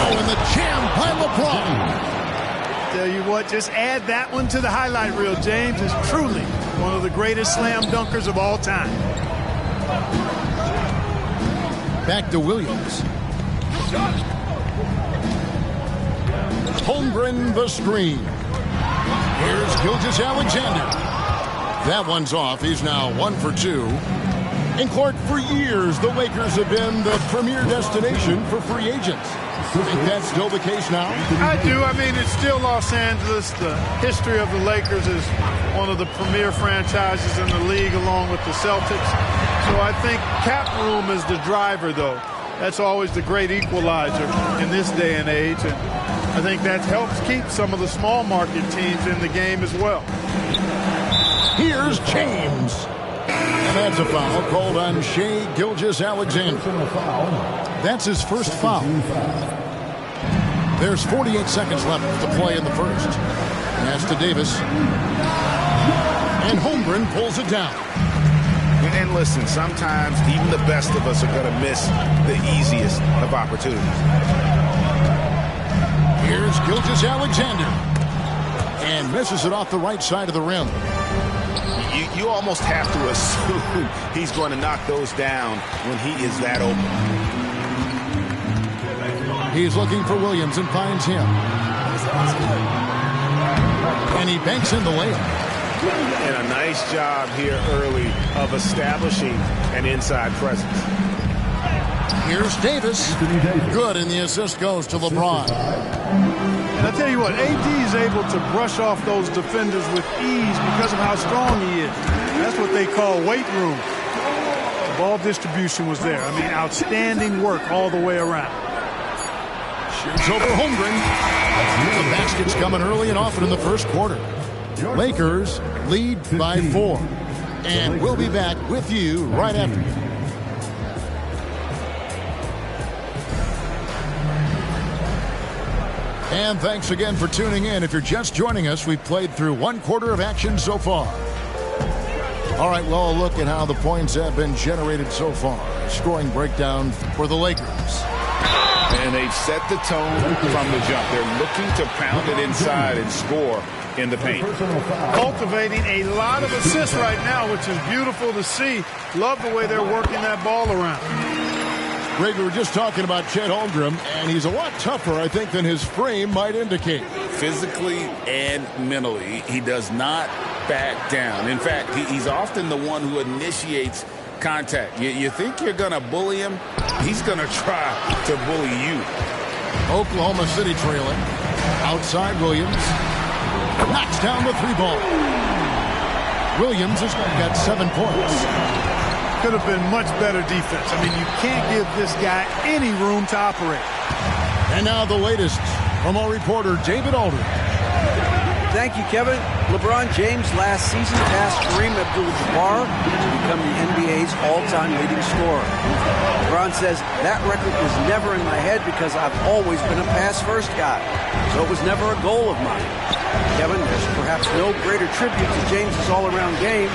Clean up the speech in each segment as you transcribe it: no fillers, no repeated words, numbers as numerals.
Oh, and the jam by LeBron. Tell you what, just add that one to the highlight reel. James is truly one of the greatest slam dunkers of all time. Back to Williams. Holmgren the screen. Here's Gilgeous-Alexander. That one's off. He's now 1 for 2. And Clark, for years, the Lakers have been the premier destination for free agents. Think that's still the case now? I do. I mean, it's still Los Angeles. The history of the Lakers is one of the premier franchises in the league, along with the Celtics. So I think cap room is the driver, though. That's always the great equalizer in this day and age. And I think that helps keep some of the small market teams in the game as well. Here's James. And that's a foul called on Shai Gilgeous-Alexander. That's his first foul. There's 48 seconds left to play in the first. Pass to Davis. And Holmgren pulls it down. And listen, sometimes even the best of us are going to miss the easiest of opportunities. Here's Gilgeous-Alexander. And misses it off the right side of the rim. You almost have to assume he's going to knock those down when he is that open. He's looking for Williams and finds him. And he banks in the layup. And a nice job here early of establishing an inside presence. Here's Davis. Good, and the assist goes to LeBron. And I'll tell you what, AD is able to brush off those defenders with ease because of how strong he is. That's what they call weight room. The ball distribution was there. I mean, outstanding work all the way around. Shoots over Holmgren. The basket's coming early and often in the first quarter. Lakers lead by 4. And we'll be back with you right after. And thanks again for tuning in. If you're just joining us, we've played through 1 quarter of action so far. All right, well, a look at how the points have been generated so far. Scoring breakdown for the Lakers. And they've set the tone from the jump. They're looking to pound it inside and score in the paint. Cultivating a lot of assists right now, which is beautiful to see. Love the way they're working that ball around. Greg, we were just talking about Chet Holmgren, and he's a lot tougher, I think, than his frame might indicate. Physically and mentally, he does not back down. In fact, he's often the one who initiates contact. You think you're going to bully him? He's going to try to bully you. Oklahoma City trailing. Outside Williams. Knocks down the 3-ball. Williams has got 7 points. Could have been much better defense. I mean, you can't give this guy any room to operate. And now the latest from our reporter, David Aldridge. Thank you, Kevin. LeBron James last season passed Kareem Abdul-Jabbar to become the NBA's all-time leading scorer. LeBron says, that record was never in my head because I've always been a pass-first guy. So it was never a goal of mine. Kevin, there's perhaps no greater tribute to James's all-around game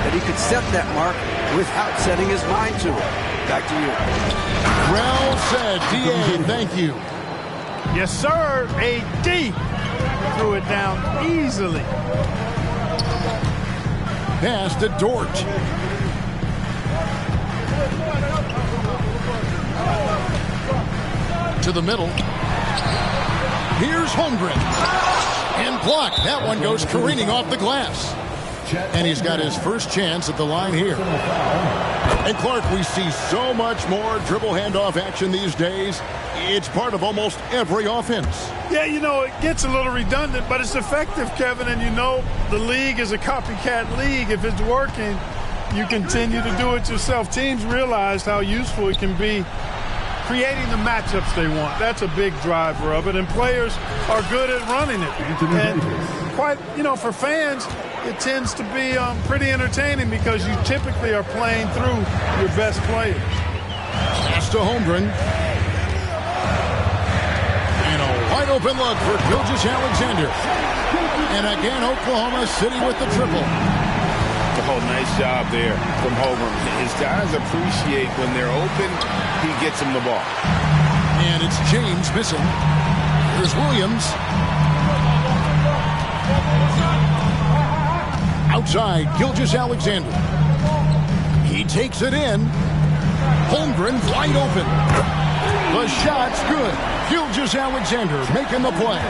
that he could set that mark without setting his mind to it. Back to you. Well said, D.A. Thank you. Yes, sir. A.D. threw it down easily. Pass to Dort. To the middle. Here's Holmgren. And blocked. That one goes careening off the glass. And he's got his first chance at the line here. And Clark, we see so much more dribble handoff action these days. It's part of almost every offense. Yeah, you know, it gets a little redundant, but it's effective, Kevin. And you know, the league is a copycat league. If it's working, you continue to do it yourself. Teams realize how useful it can be creating the matchups they want. That's a big driver of it. And players are good at running it. And quite, you know, for fans, it tends to be pretty entertaining because you typically are playing through your best players. Pass to Holmgren. And a wide open look for Gilgeous-Alexander. And again, Oklahoma City with the triple. Oh, nice job there from Holmgren. His guys appreciate when they're open, he gets them the ball. And it's James missing. Here's Williams. Outside, Gilgeous-Alexander. He takes it in. Holmgren wide open. The shot's good. Gilgeous-Alexander making the play.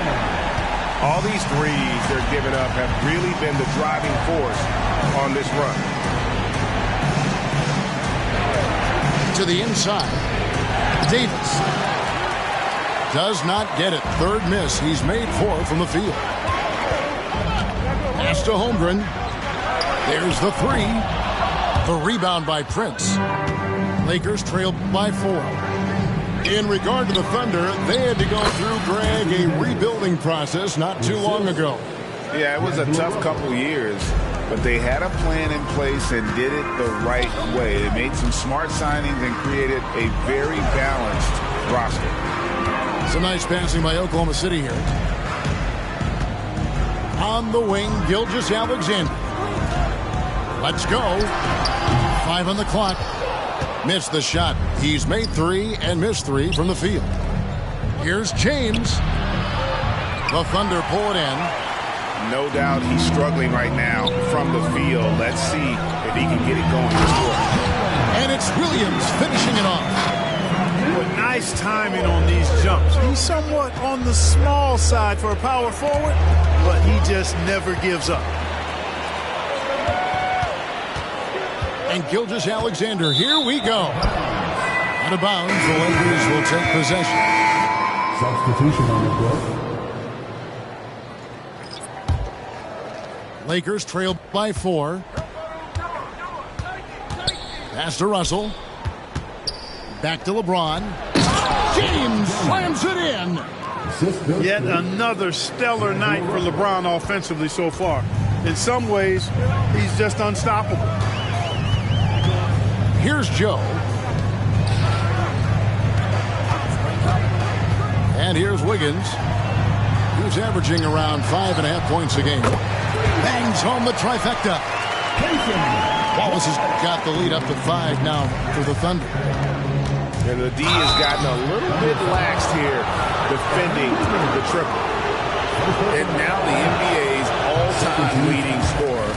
All these threes they're giving up have really been the driving force on this run. To the inside. Davis. Does not get it. Third miss. He's made 4 from the field. Pass to Holmgren. There's the 3. The rebound by Prince. Lakers trail by 4. In regard to the Thunder, they had to go through, Greg, a rebuilding process not too long ago. Yeah, it was a tough couple years, but they had a plan in place and did it the right way. They made some smart signings and created a very balanced roster. Some nice passing by Oklahoma City here. On the wing, Gilgeous-Alexander. Let's go. 5 on the clock. Missed the shot. He's made 3 and missed 3 from the field. Here's James. The Thunder pull it in. No doubt he's struggling right now from the field. Let's see if he can get it going. And it's Williams finishing it off. But nice timing on these jumps. He's somewhat on the small side for a power forward, but he just never gives up. And Gilgeous-Alexander, here we go. Out of bounds, the Lakers will take possession. Substitution on the court. Lakers trail by 4. Pass to Russell. Back to LeBron. James slams it in. Yet another stellar night for LeBron offensively so far. In some ways, he's just unstoppable. Here's Joe. And here's Wiggins, who's averaging around 5.5 points a game. Bangs home the trifecta. Wallace has got the lead up to 5 now for the Thunder. And the D has gotten a little bit laxed here defending the triple. And now the NBA's all-time leading scorer.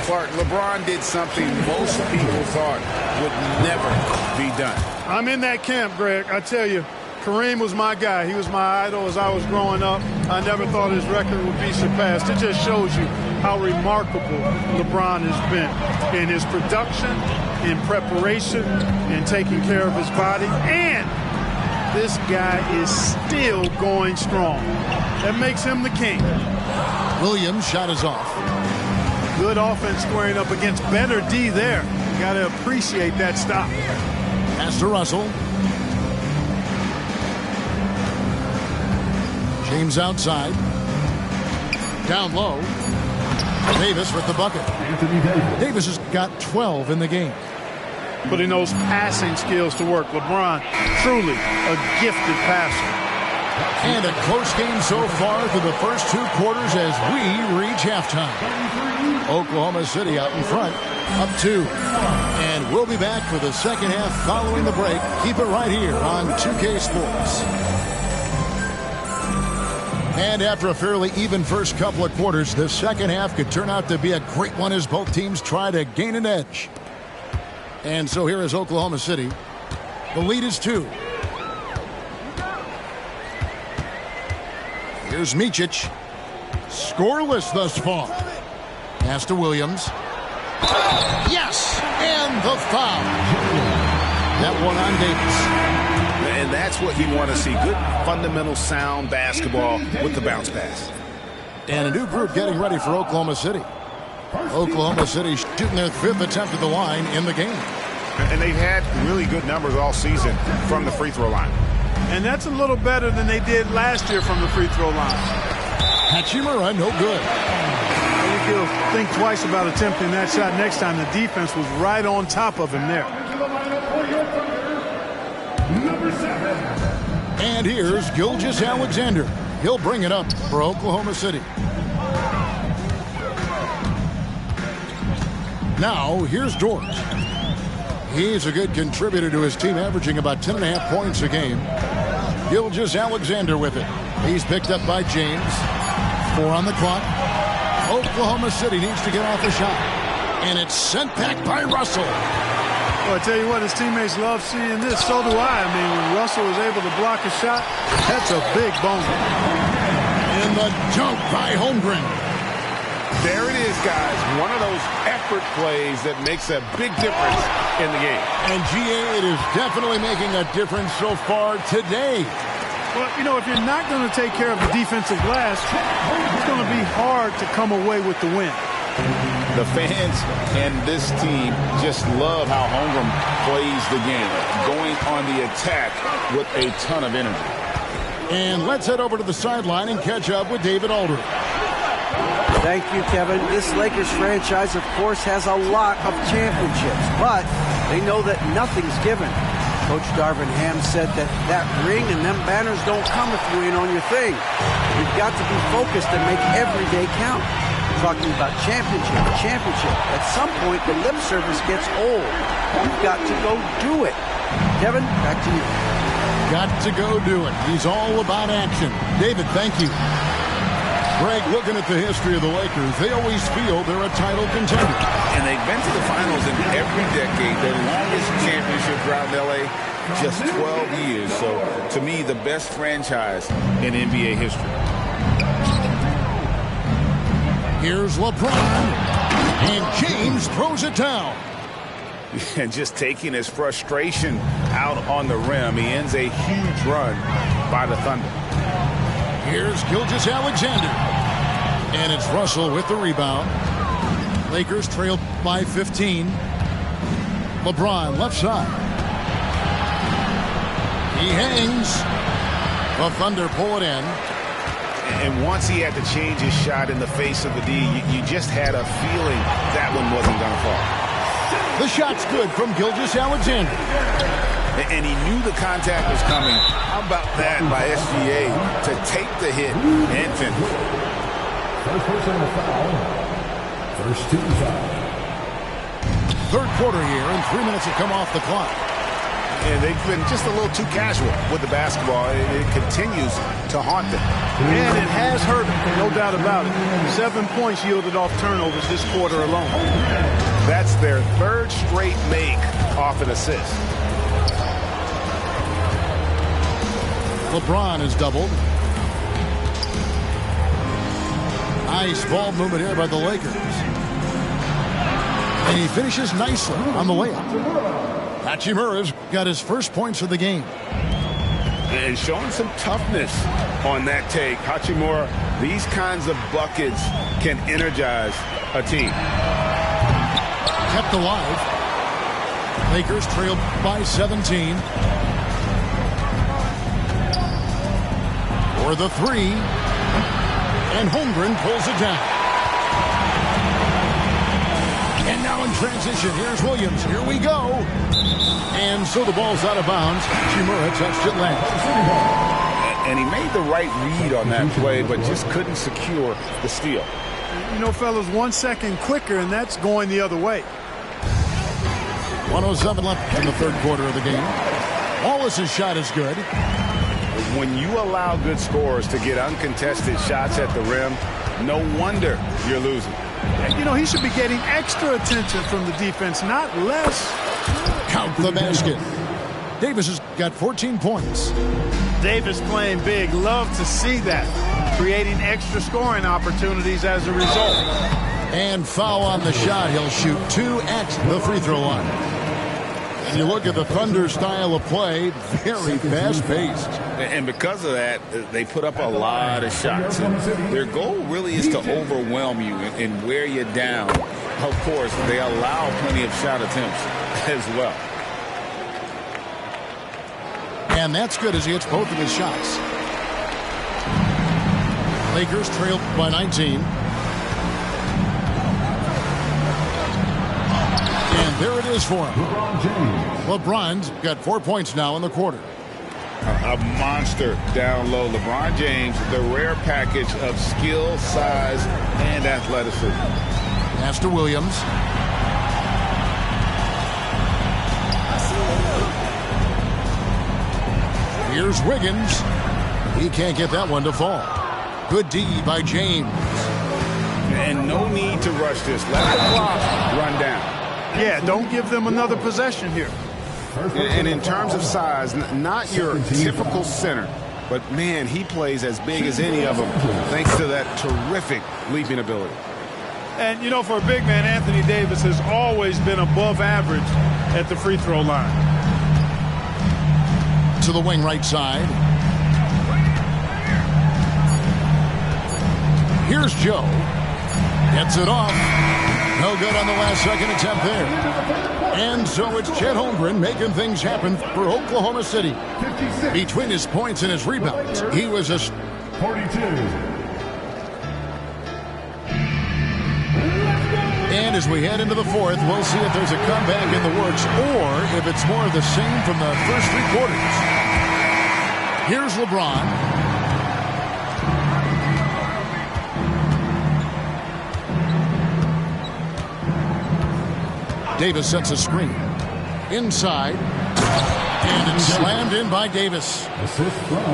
Clark, LeBron did something most people thought would never be done. I'm in that camp, Greg. I tell you, Kareem was my guy. He was my idol as I was growing up. I never thought his record would be surpassed. It just shows you how remarkable LeBron has been in his production, in preparation, in taking care of his body. And this guy is still going strong. That makes him the king. Williams shot is off. Good offense squaring up against better D there. Got to appreciate that stop. Pass to Russell. James outside. Down low. Davis with the bucket. Davis has got 12 in the game. Putting those passing skills to work. LeBron, truly a gifted passer. And a close game so far through the first 2 quarters as we reach halftime. Oklahoma City out in front, up 2. And we'll be back for the second half following the break. Keep it right here on 2K Sports. And after a fairly even first couple of quarters, the second half could turn out to be a great one as both teams try to gain an edge. And so here is Oklahoma City. The lead is 2. Here's Micic. Scoreless thus far. Pass to Williams. Yes! And the foul. That one on Davis. And that's what you want to see. Good, fundamental, sound basketball with the bounce pass. And a new group getting ready for Oklahoma City. Oklahoma City shooting their 5th attempt at the line in the game. And they've had really good numbers all season from the free throw line. And that's a little better than they did last year from the free throw line. Hachimura, no good. I think he'll think twice about attempting that shot next time. The defense was right on top of him there. And here's Gilgeous-Alexander. He'll bring it up for Oklahoma City. Now, here's Dort. He's a good contributor to his team, averaging about 10.5 points a game. Gilgeous-Alexander with it. He's picked up by James. 4 on the clock. Oklahoma City needs to get off a shot. And it's sent back by Russell. Well, I tell you what, his teammates love seeing this. So do I. I mean, when Russell is able to block a shot, that's a big bonus. And the dunk by Holmgren. There it is, guys. One of those effort plays that makes a big difference in the game. And GA, it is definitely making a difference so far today. Well, you know, if you're not going to take care of the defensive glass, it's going to be hard to come away with the win. The fans and this team just love how Holmgren plays the game, going on the attack with a ton of energy. And let's head over to the sideline and catch up with David Aldridge. Thank you, Kevin. This Lakers franchise, of course, has a lot of championships, but they know that nothing's given. Coach Darvin Ham said that ring and them banners don't come if you ain't on your thing. You've got to be focused and make every day count. Talking about championship. At some point, the lip service gets old. You've got to go do it. Kevin, back to you. Got to go do it. He's all about action. David, thank you. Greg, looking at the history of the Lakers, they always feel they're a title contender. And they've been to the finals in every decade. Their longest championship drought in L.A., just 12 years. So, to me, the best franchise in NBA history. Here's LeBron, and James throws it down. And just taking his frustration out on the rim, he ends a huge run by the Thunder. Here's Gilgeous-Alexander, and it's Russell with the rebound. Lakers trail by 15. LeBron left side. He hangs. The Thunder pull it in. And once he had to change his shot in the face of the D, you just had a feeling that one wasn't going to fall. The shot's good from Gilgeous-Alexander. And he knew the contact was coming. How about that by SGA to take the hit and finish? First personal foul. First team foul. Third quarter here, and 3 minutes have come off the clock. And they've been just a little too casual with the basketball. It continues to haunt them. And it has hurt them, no doubt about it. 7 points yielded off turnovers this quarter alone. That's their third straight make off an assist. LeBron is doubled. Nice ball movement here by the Lakers. And he finishes nicely on the layup. Hachimura's got his first points of the game. And showing some toughness on that take. Hachimura, these kinds of buckets can energize a team. Kept alive. Lakers trail by 17. For the three. And Holmgren pulls it down. And now in transition, here's Williams. Here we go. And so the ball's out of bounds. Hachimura touched it last. And he made the right read on that play, but just couldn't secure the steal. You know, fellas, 1 second quicker, and that's going the other way. 1:07 left in the third quarter of the game. Wallace's shot is good. When you allow good scorers to get uncontested shots at the rim, no wonder you're losing. And, you know, he should be getting extra attention from the defense, not less. Count the basket. Davis has got 14 points. Davis playing big. Love to see that. Creating extra scoring opportunities as a result. And foul on the shot. He'll shoot 2 at the free throw line. And you look at the Thunder style of play, very fast-paced. And because of that, they put up a lot of shots. And their goal really is to overwhelm you and wear you down. Of course, they allow plenty of shot attempts as well. And that's good as he hits both of his shots. Lakers trail by 19. And there it is for him. LeBron's got 4 points now in the quarter. A monster down low. LeBron James, the rare package of skill, size, and athleticism. Pass to Williams. Here's Wiggins. He can't get that one to fall. Good D by James. And no need to rush this. Let the clock run down. Yeah, don't give them another possession here. And in terms of size, not your typical center, but man, he plays as big as any of them thanks to that terrific leaping ability. And, you know, for a big man, Anthony Davis has always been above average at the free throw line. To the wing right side. Here's Joe. Gets it off. No good on the last second attempt there. And so it's Chet Holmgren making things happen for Oklahoma City. Between his points and his rebounds, he was a 42. And as we head into the fourth, we'll see if there's a comeback in the works or if it's more of the same from the first three quarters. Here's LeBron. Davis sets a screen. Inside. And it's slammed in by Davis.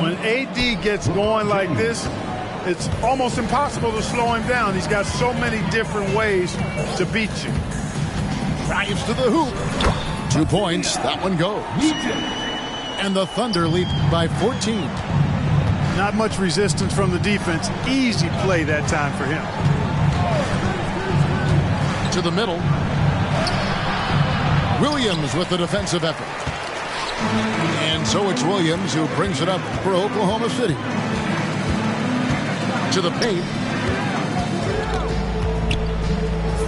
When AD gets going like this, it's almost impossible to slow him down. He's got so many different ways to beat you. Drives to the hoop. 2 points. That one goes. And the Thunder lead by 14. Not much resistance from the defense. Easy play that time for him. To the middle. Williams with the defensive effort. And so it's Williams who brings it up for Oklahoma City. To the paint.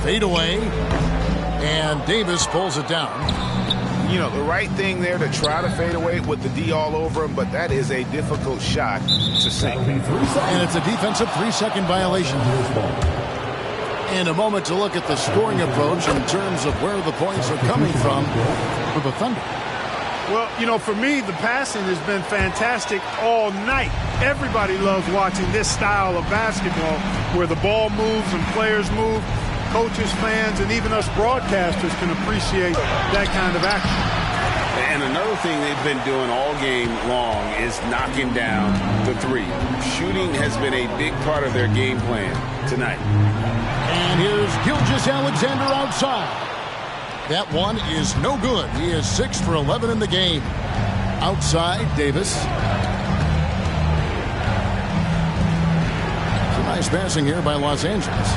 Fade away. And Davis pulls it down. You know, the right thing there to try to fade away with the D all over him, but that is a difficult shot to sink. And it's a defensive 3-second violation. And a moment to look at the scoring approach in terms of where the points are coming from for the Thunder. Well, you know, for me, the passing has been fantastic all night. Everybody loves watching this style of basketball where the ball moves and players move. Coaches, fans, and even us broadcasters can appreciate that kind of action. And another thing they've been doing all game long is knocking down the three. Shooting has been a big part of their game plan tonight. And here's Gilgeous-Alexander outside. That one is no good. He is 6 for 11 in the game. Outside, Davis. It's a nice passing here by Los Angeles.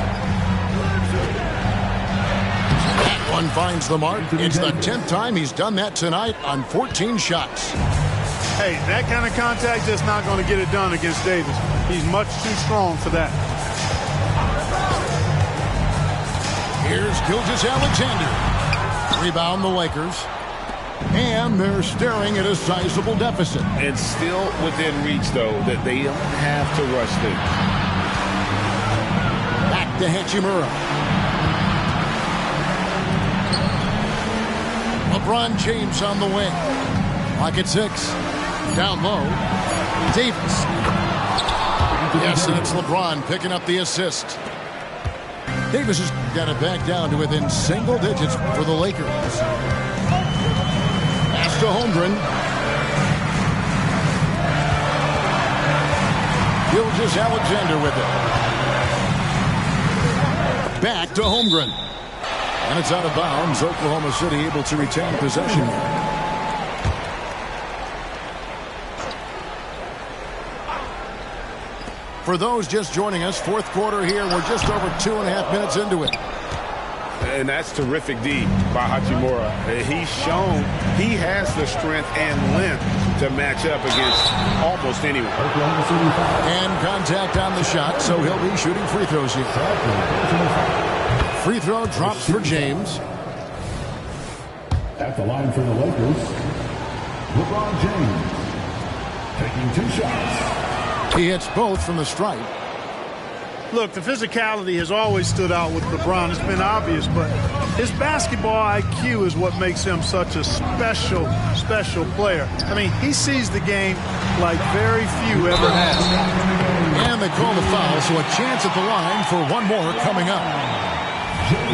That one finds the mark. It's the 10th time he's done that tonight on 14 shots. Hey, that kind of contact just not going to get it done against Davis. He's much too strong for that. Here's Gilgeous-Alexander. Rebound the Lakers. And they're staring at a sizable deficit. It's still within reach, though, that they don't have to rush things. Back to Hachimura. LeBron James on the wing. Lock at 6. Down low. Davis. Yes, and it's LeBron picking up the assist. Davis has got it back down to within single digits for the Lakers. Pass to Holmgren. Gilgeous-Alexander with it. Back to Holmgren. And it's out of bounds. Oklahoma City able to retain possession. For those just joining us, fourth quarter here. We're just over 2.5 minutes into it. And that's terrific D by Hachimura. He's shown he has the strength and length to match up against almost anyone. And contact on the shot, so he'll be shooting free throws here. Free throw drops for James. At the line for the Lakers, LeBron James taking 2 shots. He hits both from the stripe. Look, the physicality has always stood out with LeBron. It's been obvious, but his basketball IQ is what makes him such a special player. I mean, he sees the game like very few ever have. And they call the foul, so a chance at the line for one more coming up.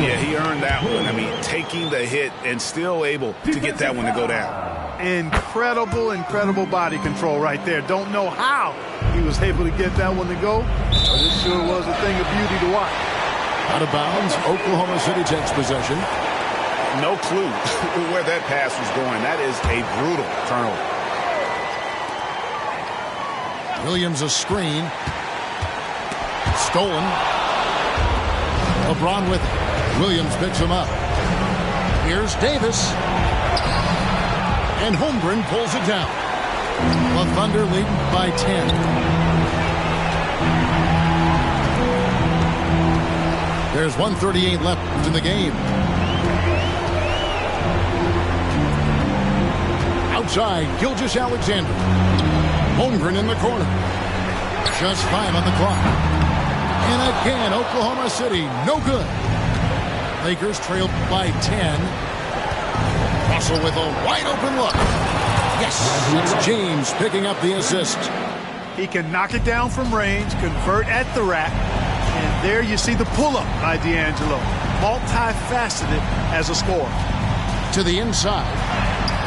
Yeah, he earned that one. I mean, taking the hit and still able to get that one to go down. Incredible body control right there. Don't know how he was able to get that one to go, but it sure was a thing of beauty to watch. Out of bounds, Oklahoma City takes possession. No clue where that pass was going. That is a brutal turnover. Williams a screen. Stolen. LeBron with it. Williams picks him up. Here's Davis. And Holmgren pulls it down. The Thunder lead by 10. There's 1:38 left in the game. Outside, Gilgeous-Alexander. Holmgren in the corner. Just 5 on the clock. And again, Oklahoma City, no good. Lakers trailed by 10. Russell with a wide open look. Yes, it's James picking up the assist. He can knock it down from range, convert at the rack, and there you see the pull-up by D'Angelo. Multifaceted as a scorer. To the inside,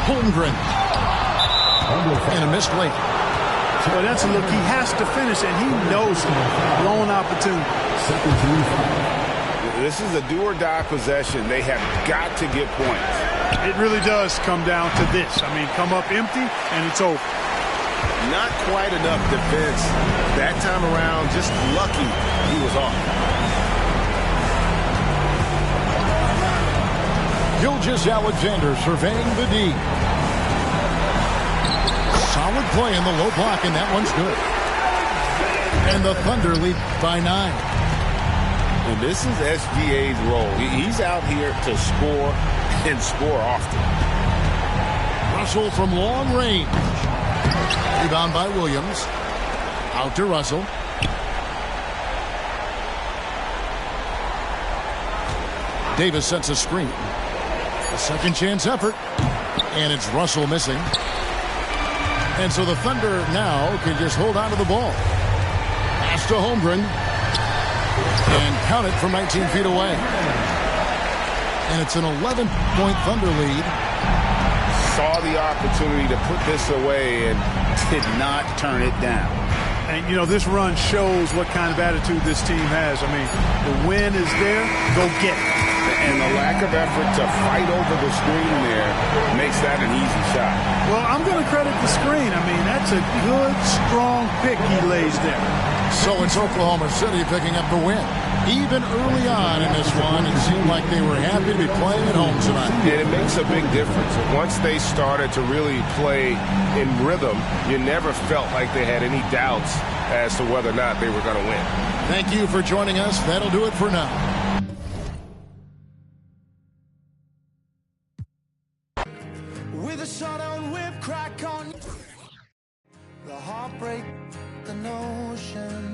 Holmgren. And a missed layup. Well, that's a look he has to finish, and he knows it. Blown opportunity. This is a do-or-die possession. They have got to get points. It really does come down to this. I mean, come up empty, and it's over. Not quite enough defense that time around. Just lucky he was off. Gilgeous-Alexander surveying the D. Solid play in the low block, and that one's good. And the Thunder lead by 9. And this is SGA's role. He's out here to score and score often. Russell from long range. Rebound by Williams. Out to Russell. Davis sets a screen. A second chance effort. And it's Russell missing. And so the Thunder now can just hold on to the ball. Pass to Holmgren. And count it from 19 feet away. And it's an 11-point Thunder lead. Saw the opportunity to put this away and did not turn it down. And, you know, this run shows what kind of attitude this team has. I mean, the win is there, go get it. And the lack of effort to fight over the screen there makes that an easy shot. Well, I'm going to credit the screen. I mean, that's a good, strong pick he lays there. So it's Oklahoma City picking up the win. Even early on in this one, it seemed like they were happy to be playing at home tonight. And it makes a big difference. Once they started to really play in rhythm, you never felt like they had any doubts as to whether or not they were going to win. Thank you for joining us. That'll do it for now. With a shot on whip crack on the heartbreak, the notion